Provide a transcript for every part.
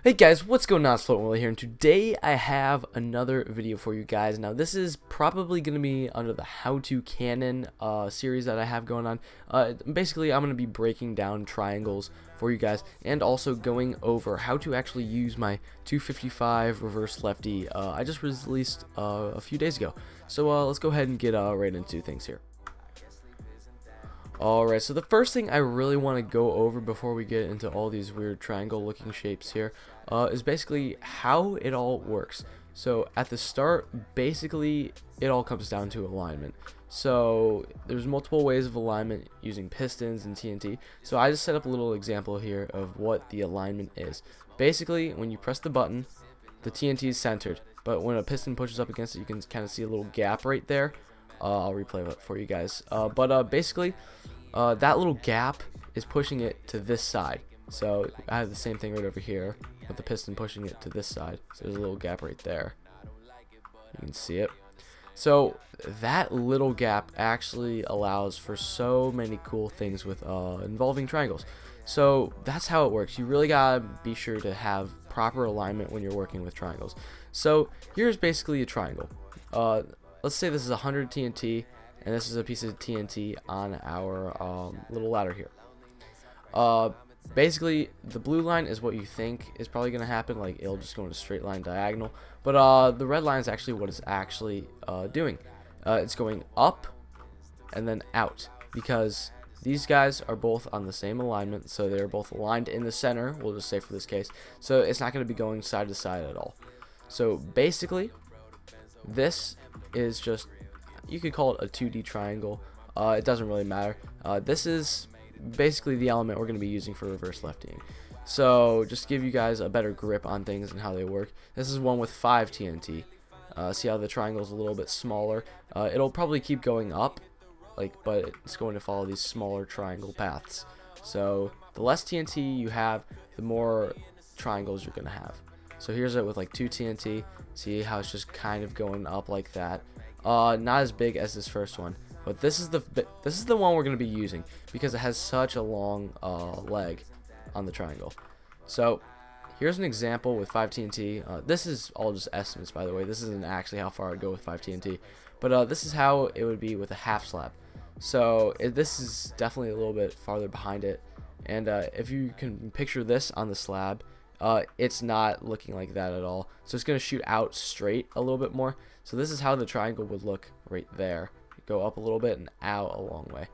Hey guys, what's going on? It's FloatingWilly here, and today I have another video for you guys. Now this is probably going to be under the how-to cannon series that I have going on. Basically, I'm going to be breaking down triangles for you guys, and also going over how to actually use my 255 reverse lefty I just released a few days ago. So let's go ahead and get right into things here. Alright, so the first thing I really want to go over before we get into all these weird triangle looking shapes here is basically how it all works. So at the start, basically it all comes down to alignment. So there's multiple ways of alignment using pistons and TNT. So I just set up a little example here of what the alignment is. Basically, when you press the button, the TNT is centered, but when a piston pushes up against it, you can kind of see a little gap right there. I'll replay it for you guys. Basically, that little gap is pushing it to this side. So I have the same thing right over here with the piston pushing it to this side. So there's a little gap right there. You can see it. So that little gap actually allows for so many cool things with involving triangles. So that's how it works. You really gotta be sure to have proper alignment when you're working with triangles. So here's basically a triangle. Let's say this is 100 TNT, and this is a piece of TNT on our little ladder here. Basically, the blue line is what you think is probably going to happen, like it'll just go in a straight line diagonal. But the red line is actually what it's actually doing. It's going up and then out, because these guys are both on the same alignment, so they're both aligned in the center, we'll just say for this case. So it's not going to be going side to side at all. So basically, this is just, you could call it a 2D triangle. It doesn't really matter. This is basically the element we're going to be using for reverse leftying. So just to give you guys a better grip on things and how they work, this is one with 5 TNT. See how the triangle is a little bit smaller. It'll probably keep going up, but it's going to follow these smaller triangle paths. So the less TNT you have, the more triangles you're going to have. So here's it with like 2 TNT. See how it's just kind of going up like that. Not as big as this first one, but this is the one we're going to be using because it has such a long leg on the triangle. So here's an example with 5 TNT. This is all just estimates, by the way. This isn't actually how far I'd go with 5 TNT, but this is how it would be with a half slab. So this is definitely a little bit farther behind it, and if you can picture this on the slab, it's not looking like that at all. So it's going to shoot out straight a little bit more. So this is how the triangle would look right there. Go up a little bit and out a long way.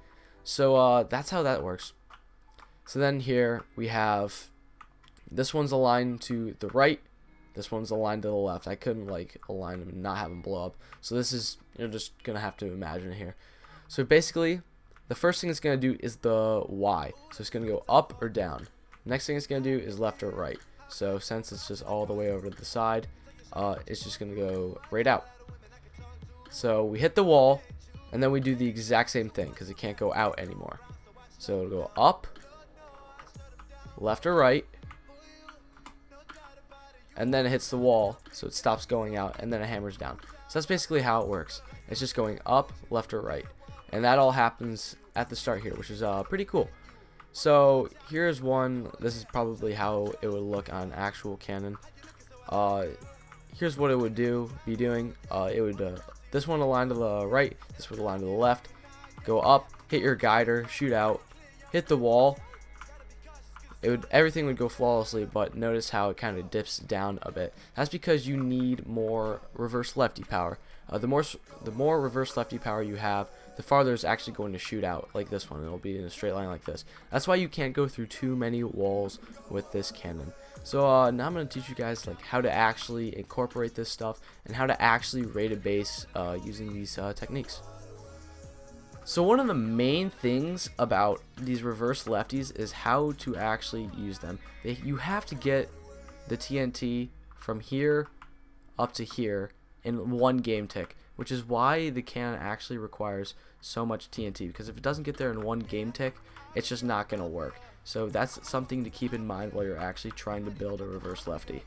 So that's how that works. So then here we have, this one's aligned to the right, this one's aligned to the left. I couldn't align them and not have them blow up. So this is, you're just going to have to imagine it here. So basically, the first thing it's going to do is the Y. So it's going to go up or down. Next thing it's going to do is left or right. So since it's just all the way over to the side, it's just going to go right out. So we hit the wall, and then we do the exact same thing because it can't go out anymore. So it'll go up, left or right, and then it hits the wall, so it stops going out, and then it hammers down. So that's basically how it works. It's just going up, left or right. And that all happens at the start here, which is pretty cool. So here's one. This is probably how it would look on actual cannon. Here's what it would be doing. It would this one align to the right, this would align to the left. Go up, hit your guider, shoot out, hit the wall. Everything would go flawlessly, but notice how it kind of dips down a bit. That's because you need more reverse lefty power. The more reverse lefty power you have, the farther it's actually going to shoot out, like this one. It'll be in a straight line like this. That's why you can't go through too many walls with this cannon. So now I'm going to teach you guys how to actually incorporate this stuff and how to actually rate a base using these techniques. So one of the main things about these reverse lefties is how to actually use them. You have to get the TNT from here up to here in one game tick, which is why the cannon actually requires so much TNT, because if it doesn't get there in one game tick, it's just not going to work. So that's something to keep in mind while you're actually trying to build a reverse lefty.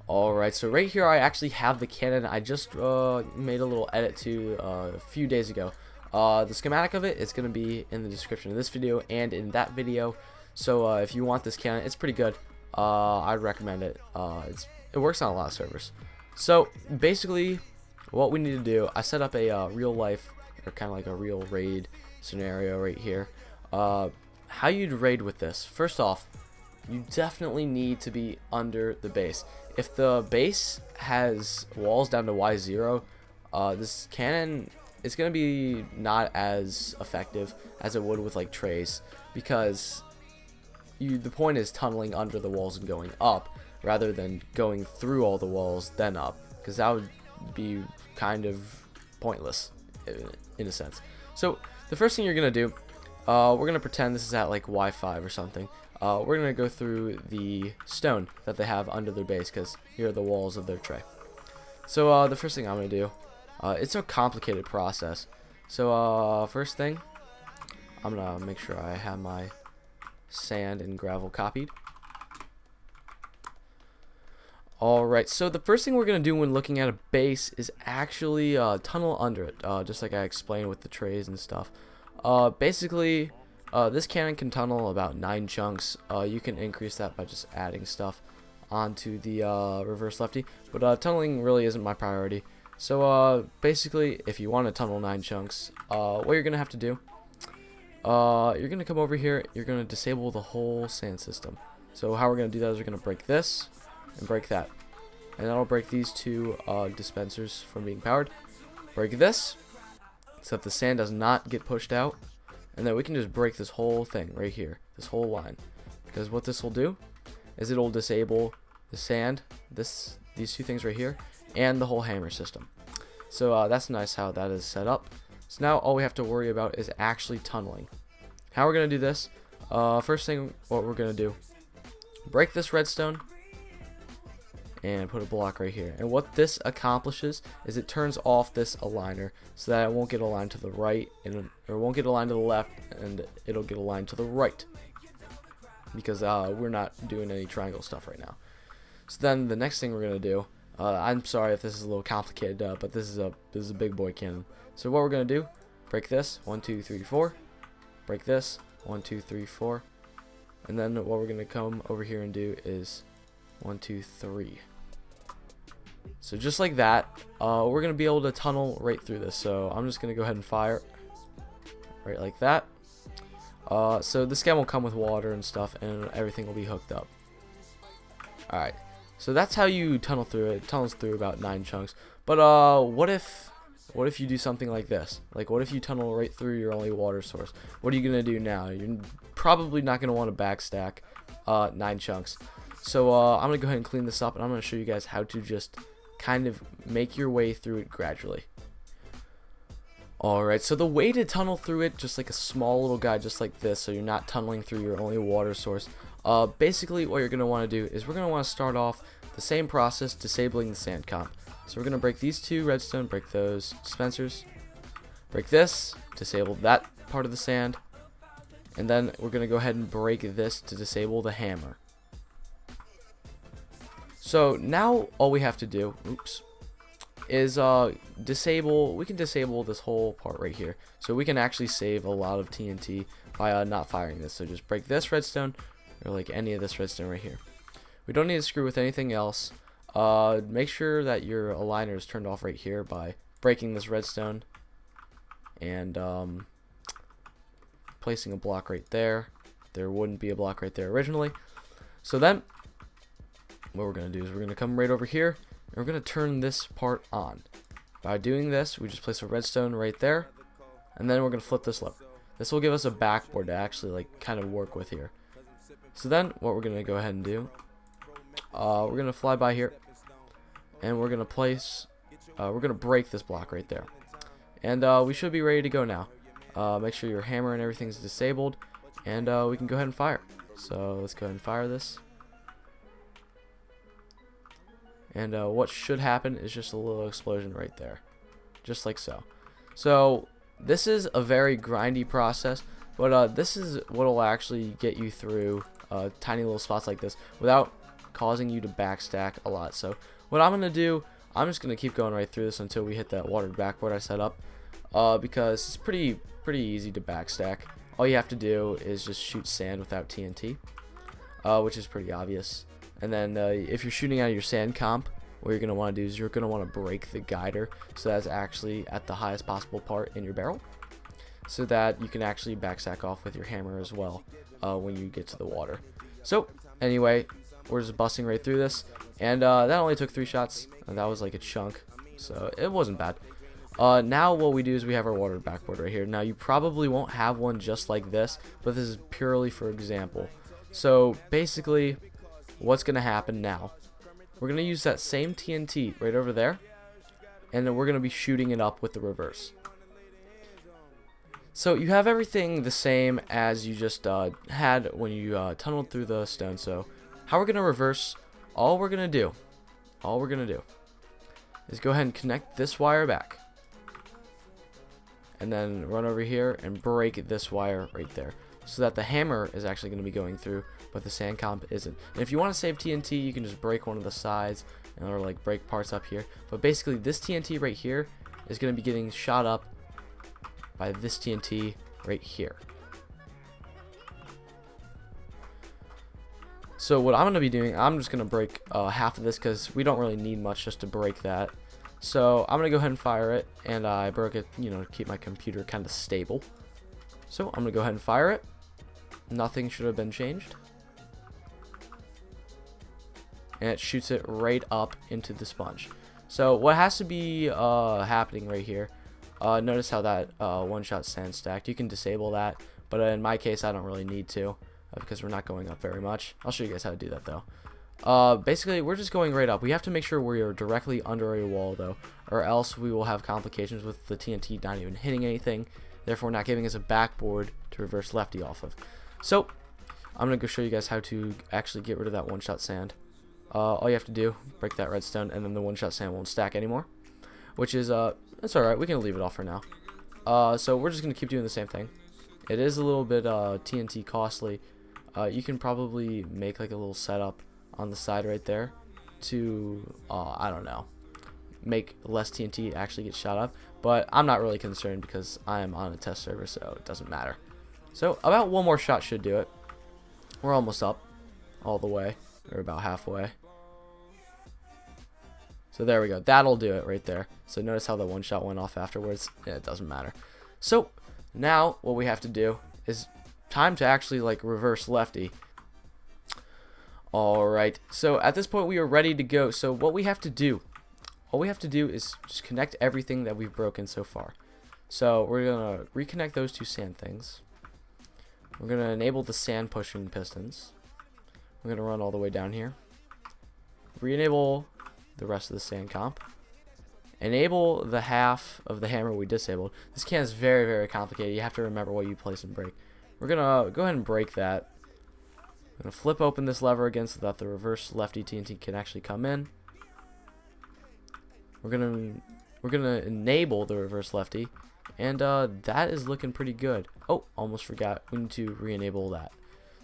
Alright, so right here I actually have the cannon. I just made a little edit to a few days ago. The schematic of it is going to be in the description of this video and in that video. So if you want this cannon, it's pretty good. I'd recommend it. It works on a lot of servers. So basically, what we need to do, I set up a real life, or kind of like a real raid scenario right here. How you'd raid with this? First off, you definitely need to be under the base. If the base has walls down to Y0, this cannon is going to be not as effective as it would with like trays, because the point is tunneling under the walls and going up rather than going through all the walls then up, because that would be kind of pointless in a sense. So the first thing you're going to do, we're going to pretend this is at like Y5 or something. We're going to go through the stone that they have under their base, because here are the walls of their tray. So the first thing I'm going to do, it's a complicated process. So first thing, I'm going to make sure I have my sand and gravel copied. Alright, so the first thing we're going to do when looking at a base is actually tunnel under it, just like I explained with the trays and stuff. Basically, this cannon can tunnel about 9 chunks. You can increase that by just adding stuff onto the reverse lefty, but tunneling really isn't my priority. So basically, if you want to tunnel 9 chunks, what you're going to have to do, you're going to come over here, you're going to disable the whole sand system. So how we're going to do that is we're going to break this and break that, and that'll break these two dispensers from being powered. Break this so that the sand does not get pushed out, and then we can just break this whole thing right here, this whole line, because what this will do is it'll disable the sand, these two things right here, and the whole hammer system. So that's nice how that is set up. So now all we have to worry about is actually tunneling. How we're going to do this, first thing what we're going to do, break this redstone and put a block right here. And what this accomplishes is it turns off this aligner so that it won't get aligned to the right, and or won't get aligned to the left, and it'll get aligned to the right, because we're not doing any triangle stuff right now. So then the next thing we're gonna do, I'm sorry if this is a little complicated, but this is a big boy cannon. So what we're gonna do, break this 1 2 3 4, break this 1 2 3 4, and then what we're gonna come over here and do is 1 2 3. So just like that, we're gonna be able to tunnel right through this. So I'm just gonna go ahead and fire right like that. So this guy will come with water and stuff, and everything will be hooked up. Alright, so that's how you tunnel through it. It tunnels through about 9 chunks. But what if you do something like this? Like, what if you tunnel right through your only water source? What are you gonna do now? You're probably not gonna want to backstack 9 chunks. So I'm gonna go ahead and clean this up, and I'm gonna show you guys how to just kind of make your way through it gradually. Alright, so the way to tunnel through it, just like a small little guy just like this, so you're not tunneling through your only water source, basically what you're going to want to do is we're going to want to start off the same process, disabling the sand comp. So we're going to break these 2 redstone, break those dispensers, break this, disable that part of the sand, and then we're going to go ahead and break this to disable the hammer. So now all we have to do, is we can disable this whole part right here. So we can actually save a lot of TNT by not firing this. So just break this redstone, or like any of this redstone right here. We don't need to screw with anything else. Make sure that your aligner is turned off right here by breaking this redstone and placing a block right there. There wouldn't be a block right there originally. So then what we're going to do is we're going to come right over here, and we're going to turn this part on. By doing this, we just place a redstone right there, and then we're going to flip this lip. This will give us a backboard to actually like kind of work with here. So then what we're going to go ahead and do, we're going to fly by here, and we're going to place, we're going to break this block right there. And we should be ready to go now. Make sure your hammer and everything's disabled, and we can go ahead and fire. So let's go ahead and fire this. And what should happen is just a little explosion right there, just like so. So this is a very grindy process, but this is what will actually get you through tiny little spots like this without causing you to backstack a lot. So what I'm gonna do, I'm just gonna keep going right through this until we hit that watered backboard I set up, because it's pretty easy to backstack. All you have to do is just shoot sand without TNT. which is pretty obvious. And then if you're shooting out of your sand comp, what you're going to want to do is you're going to want to break the guider so that's actually at the highest possible part in your barrel, so that you can actually backsack off with your hammer as well when you get to the water. So anyway, we're just busting right through this, and that only took 3 shots, and that was like a chunk, so it wasn't bad. Now what we do is we have our water backboard right here. Now you probably won't have one just like this, but this is purely for example. So basically what's going to happen now, we're going to use that same TNT right over there, and then we're going to be shooting it up with the reverse. So you have everything the same as you just had when you tunneled through the stone. So how we're going to reverse, all we're going to do is go ahead and connect this wire back, and then run over here and break this wire right there, so that the hammer is actually going to be going through, but the sand comp isn't. And if you want to save TNT, you can just break one of the sides, or like break parts up here. But basically this TNT right here is going to be getting shot up by this TNT right here. So what I'm going to be doing, I'm just going to break half of this, because we don't really need much just to break that. So I'm going to go ahead and fire it, and I broke it, you know, to keep my computer kind of stable. So I'm going to go ahead and fire it. Nothing should have been changed. And it shoots it right up into the sponge. So what has to be happening right here, notice how that one-shot sand stacked. You can disable that, but in my case I don't really need to, because we're not going up very much. I'll show you guys how to do that though. Basically we're just going right up. We have to make sure we're directly under a wall though, or else we will have complications with the TNT not even hitting anything, therefore not giving us a backboard to reverse Lefty off of. So I'm gonna go show you guys how to actually get rid of that one-shot sand. All you have to do, break that redstone, and then the one-shot sand won't stack anymore, which is that's alright, we can leave it off for now. So we're just gonna keep doing the same thing. It is a little bit TNT costly. You can probably make like a little setup on the side right there to I don't know, make less TNT actually get shot up, but I'm not really concerned because I am on a test server, so it doesn't matter. So about one more shot should do it. We're almost up all the way, or about halfway. So there we go, that'll do it right there. So notice how the one shot went off afterwards. Yeah, it doesn't matter. So now what we have to do is time to actually like reverse Lefty. Alright, so at this point we are ready to go. So what we have to do, all we have to do is just connect everything that we've broken so far. So we're gonna reconnect those 2 sand things. We're gonna enable the sand pushing pistons. We're gonna run all the way down here. Re-enable the rest of the sand comp. Enable the half of the hammer we disabled. This can is very, very complicated. You have to remember what you place and break. We're gonna go ahead and break that. I'm gonna flip open this lever again so that the reverse Lefty TNT can actually come in. We're gonna enable the reverse Lefty, and that is looking pretty good. Oh, almost forgot. We need to re-enable that.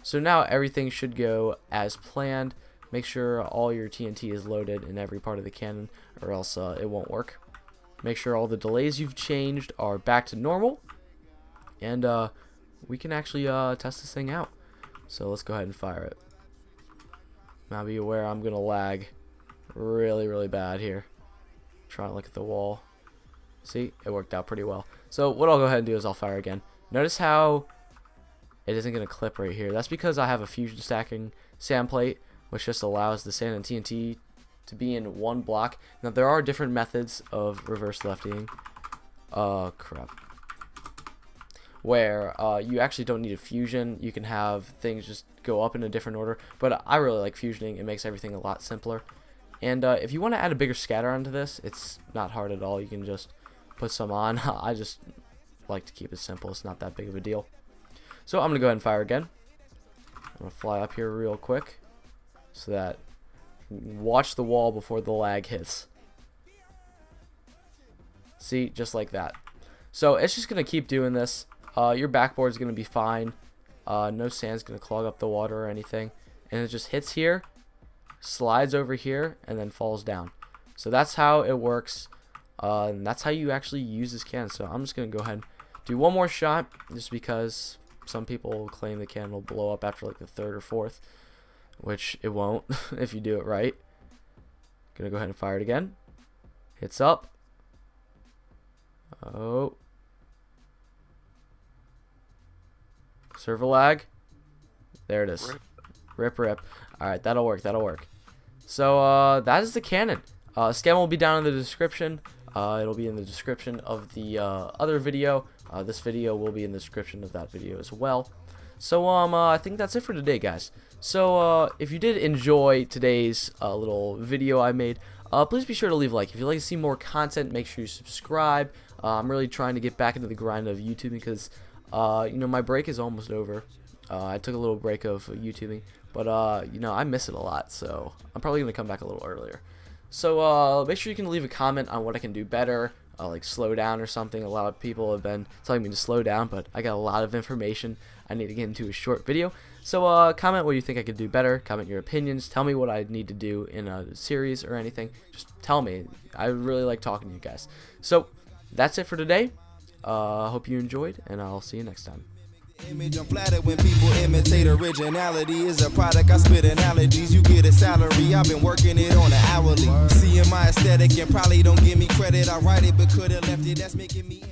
So now everything should go as planned. Make sure all your TNT is loaded in every part of the cannon, or else it won't work. Make sure all the delays you've changed are back to normal, and we can actually test this thing out. So let's go ahead and fire it. Now be aware I'm gonna lag really, really bad here. Trying to look at the wall. See, it worked out pretty well. So what I'll go ahead and do is I'll fire again. Notice how it isn't gonna clip right here. That's because I have a fusion stacking sand plate, which just allows the sand and TNT to be in one block. Now there are different methods of reverse Leftying. Crap. Where you actually don't need a fusion. You can have things just go up in a different order, but I really like fusioning. It makes everything a lot simpler. And if you want to add a bigger scatter onto this, it's not hard at all. You can just put some on. I just like to keep it simple. It's not that big of a deal. So I'm gonna go ahead and fire again. I'm gonna fly up here real quick so that watch the wall before the lag hits. See, just like that. So it's just gonna keep doing this. Your backboard is going to be fine. No sand's going to clog up the water or anything. And it just hits here, slides over here, and then falls down. So that's how it works. And that's how you actually use this cannon. So I'm just going to go ahead and do one more shot, just because some people claim the cannon will blow up after like the 3rd or 4th. which it won't if you do it right. Gonna go ahead and fire it again. Hits up. Oh. Server lag. There it is. Rip. Alright, that'll work. So, that is the cannon. Scan will be down in the description. It'll be in the description of the other video. This video will be in the description of that video as well. So, I think that's it for today, guys. So, if you did enjoy today's little video I made, please be sure to leave a like. If you'd like to see more content, make sure you subscribe. I'm really trying to get back into the grind of YouTube because, you know, my break is almost over. I took a little break of YouTubing, but, you know, I miss it a lot, so I'm probably going to come back a little earlier. So, make sure you can leave a comment on what I can do better, like slow down or something. A lot of people have been telling me to slow down, but I got a lot of information I need to get into a short video. So, comment what you think I could do better, comment your opinions, tell me what I need to do in a series or anything. Just tell me. I really like talking to you guys. So, that's it for today. Hope you enjoyed, and I'll see you next time. Image, I'm flattered when people imitate originality. Is a product, I spit analogies. You get a salary, I've been working it on an hourly. Seeing my aesthetic and probably don't give me credit. I write it but could've left it, that's making me